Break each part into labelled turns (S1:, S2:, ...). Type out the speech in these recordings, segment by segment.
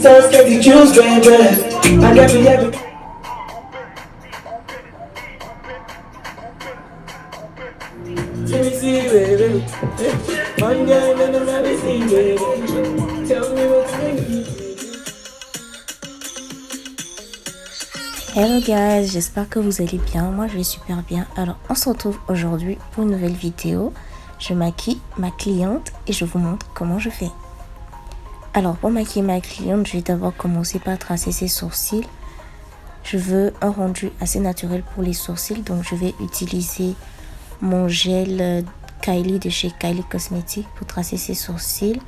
S1: So scared to choose, baby. I got me every. Let me see, baby. One guy that I'm never seen, baby. Tell me what to think.
S2: Hello guys, j'espère que vous allez bien. Moi je vais super bien. Alors on se retrouve aujourd'hui pour une nouvelle vidéo. Je maquille ma cliente et je vous montre comment je fais. Alors pour maquiller ma cliente, je vais d'abord commencer par tracer ses sourcils. Je veux un rendu assez naturel pour les sourcils, donc je vais utiliser mon gel Kylie de chez Kylie Cosmetics pour tracer ses sourcils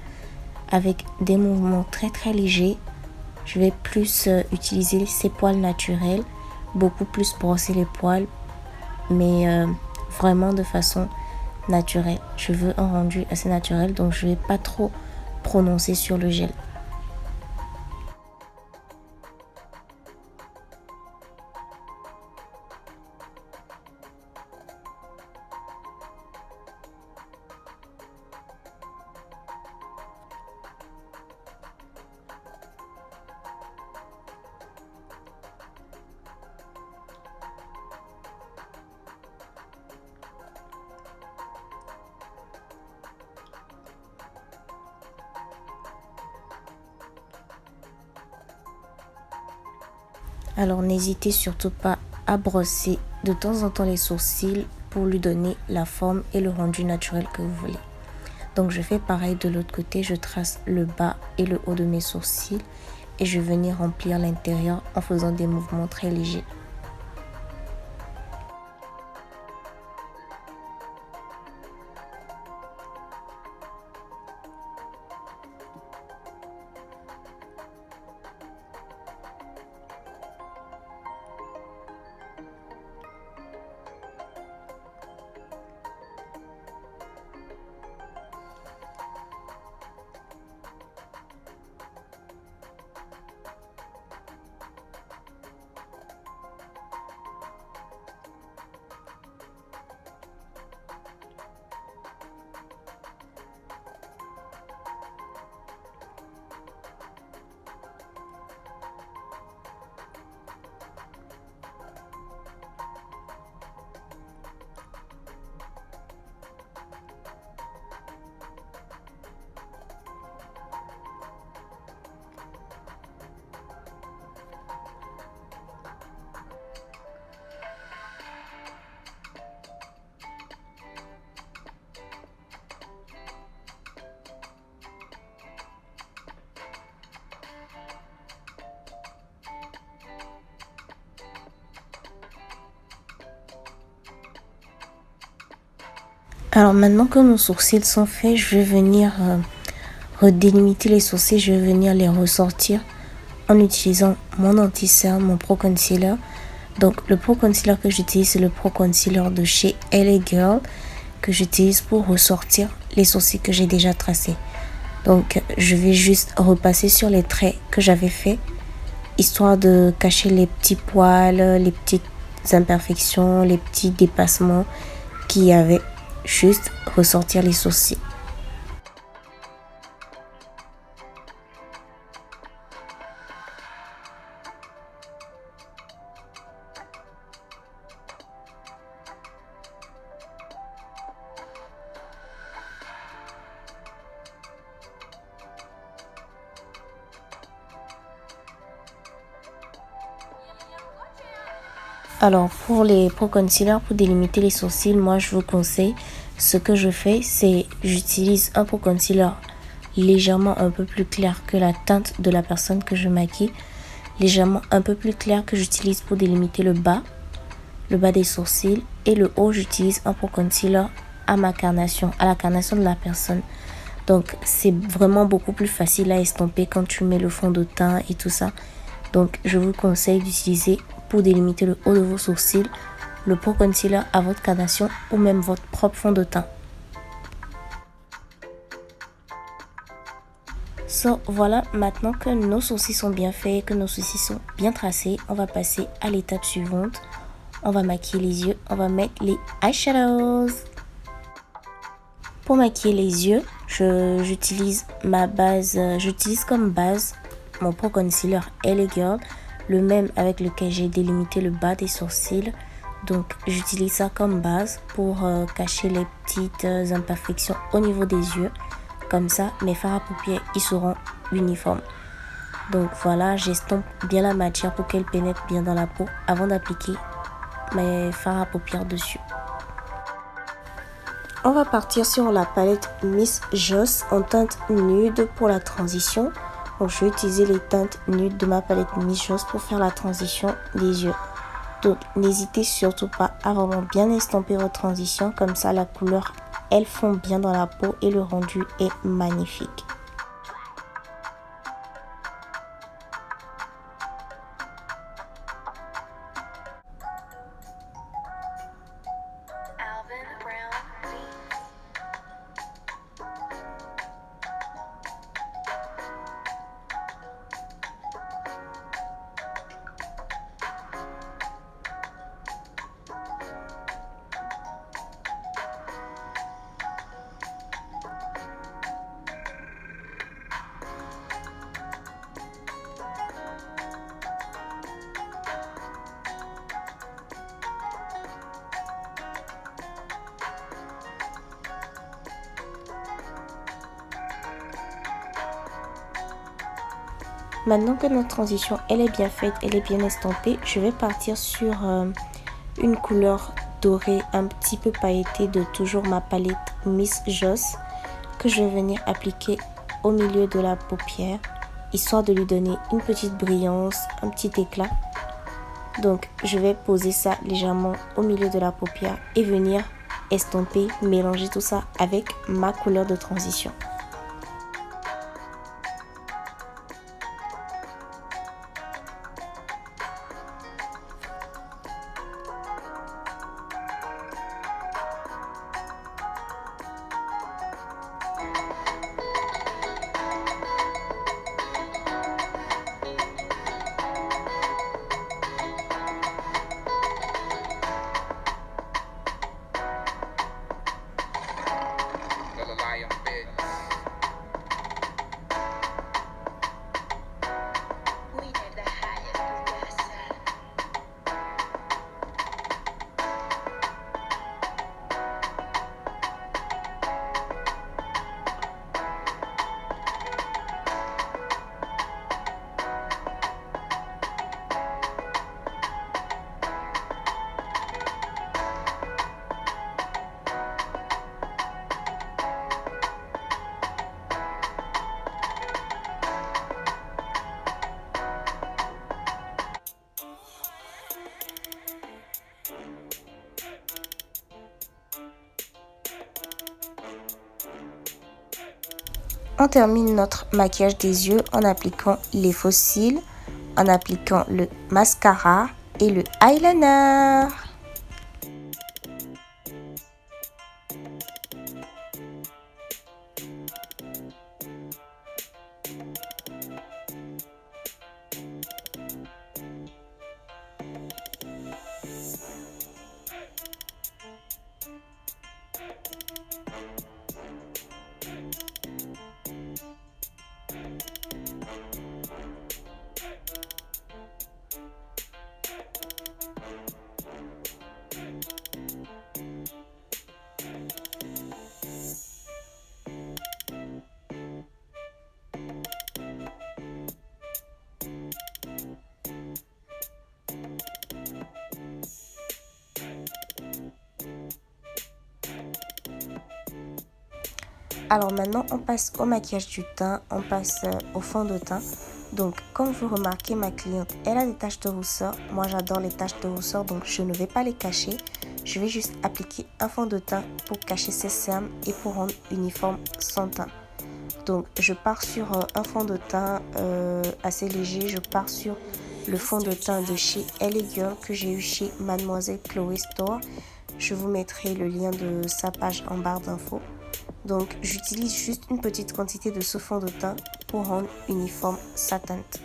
S2: avec des mouvements très légers. Je vais plus utiliser ses poils naturels, beaucoup plus brosser les poils, mais vraiment de façon naturelle. Je veux un rendu assez naturel, donc je vais pas trop prononcer sur le gel. Alors n'hésitez surtout pas à brosser de temps en temps les sourcils pour lui donner la forme et le rendu naturel que vous voulez. Donc je fais pareil de l'autre côté, je trace le bas et le haut de mes sourcils et je vais venir remplir l'intérieur en faisant des mouvements très légers. Alors maintenant que nos sourcils sont faits, je vais venir redélimiter les sourcils, je vais venir les ressortir en utilisant mon anti-cerne, mon Pro Concealer. Donc le Pro Concealer que j'utilise, c'est le Pro Concealer de chez LA Girl que j'utilise pour ressortir les sourcils que j'ai déjà tracés. Donc je vais juste repasser sur les traits que j'avais fait, histoire de cacher les petits poils, les petites imperfections, les petits dépassements qu'il y avait. Juste ressortir les sourcils. Alors pour les Pro Concealer, pour délimiter les sourcils, moi je vous conseille, ce que je fais, c'est j'utilise un Pro Concealer légèrement un peu plus clair que la teinte de la personne que je maquille, légèrement un peu plus clair que j'utilise pour délimiter le bas des sourcils, et le haut j'utilise un Pro Concealer à ma carnation, à la carnation de la personne. Donc c'est vraiment beaucoup plus facile à estomper quand tu mets le fond de teint et tout ça. Donc je vous conseille d'utiliser pour délimiter le haut de vos sourcils le Pro Concealer à votre carnation ou même votre propre fond de teint. Voilà, maintenant que nos sourcils sont bien faits, que nos sourcils sont bien tracés, on va passer à l'étape suivante. On va maquiller les yeux, on va mettre les eyeshadows. Pour maquiller les yeux, j'utilise ma base, j'utilise comme base mon Pro Concealer LA Girl, le même avec lequel j'ai délimité le bas des sourcils. Donc j'utilise ça comme base pour cacher les petites imperfections au niveau des yeux. Comme ça, mes fards à paupières, ils seront uniformes. Donc voilà, j'estompe bien la matière pour qu'elle pénètre bien dans la peau avant d'appliquer mes fards à paupières dessus. On va partir sur la palette Miss Joss en teinte nude pour la transition. Donc je vais utiliser les teintes nudes de ma palette Miss Joss pour faire la transition des yeux. Donc n'hésitez surtout pas à vraiment bien estomper votre transition, comme ça la couleur elle fond bien dans la peau et le rendu est magnifique. Maintenant que notre transition elle est bien faite, elle est bien estampée, je vais partir sur une couleur dorée un petit peu pailletée de toujours ma palette Miss Joss que je vais venir appliquer au milieu de la paupière histoire de lui donner une petite brillance, un petit éclat. Donc je vais poser ça légèrement au milieu de la paupière et venir estomper, mélanger tout ça avec ma couleur de transition. On termine notre maquillage des yeux en appliquant les faux cils, en appliquant le mascara et le eyeliner. Alors maintenant, on passe au maquillage du teint, on passe au fond de teint. Donc, comme vous remarquez, ma cliente, elle a des taches de rousseur. Moi, j'adore les taches de rousseur, donc je ne vais pas les cacher. Je vais juste appliquer un fond de teint pour cacher ses cernes et pour rendre uniforme son teint. Donc, je pars sur un fond de teint assez léger. Je pars sur le fond de teint de chez LA Girl que j'ai eu chez Mademoiselle Chloé Store. Je vous mettrai le lien de sa page en barre d'infos. Donc j'utilise juste une petite quantité de ce fond de teint pour rendre uniforme sa teinte.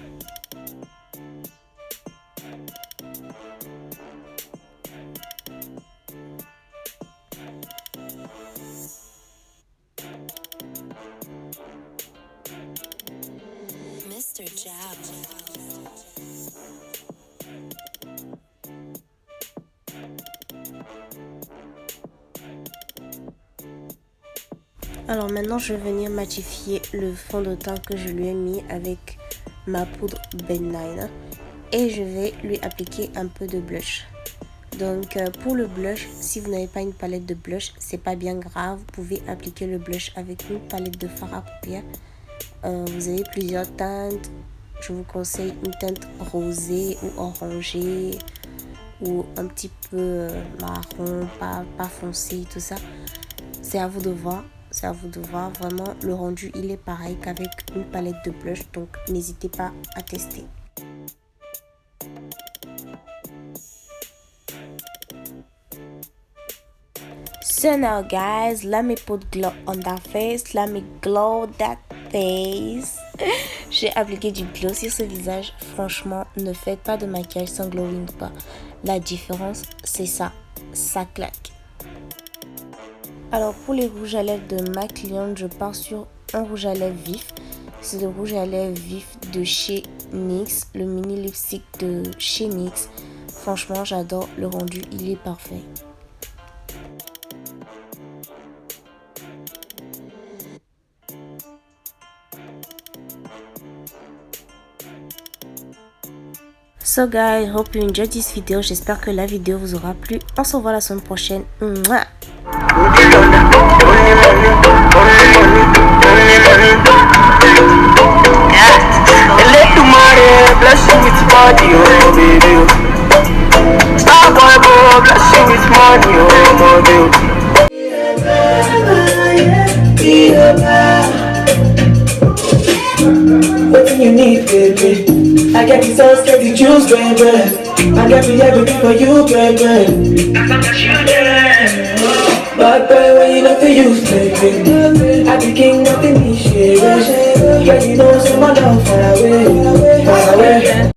S2: Mr. Jazz. Alors maintenant, je vais venir matifier le fond de teint que je lui ai mis avec ma poudre Ben 9 et je vais lui appliquer un peu de blush. Donc pour le blush, si vous n'avez pas une palette de blush, c'est pas bien grave, vous pouvez appliquer le blush avec une palette de fard à paupières. Vous avez plusieurs teintes, je vous conseille une teinte rosée ou orangée ou un petit peu marron, pas foncé, tout ça. C'est à vous de voir. C'est à vous de voir, vraiment le rendu il est pareil qu'avec une palette de blush, donc n'hésitez pas à tester. So now guys, let me put glow on that face, let me glow that face. J'ai appliqué du glow sur ce visage, franchement ne faites pas de maquillage sans glowing pas. La différence c'est ça claque. Alors pour les rouges à lèvres de ma cliente, je pars sur un rouge à lèvres vif. C'est le rouge à lèvres vif de chez NYX, le mini lipstick de chez NYX. Franchement, j'adore le rendu, il est parfait. So guys, hope you enjoyed this video. J'espère que la vidéo vous aura plu. On se revoit la semaine prochaine. Mouah.
S1: What do you need, baby? I got these so scared to choose, baby. I got me everything for you, baby. Bad boy, when you not to use, baby. I be king of the niche, baby. Yeah, you know, so my love far away, far away.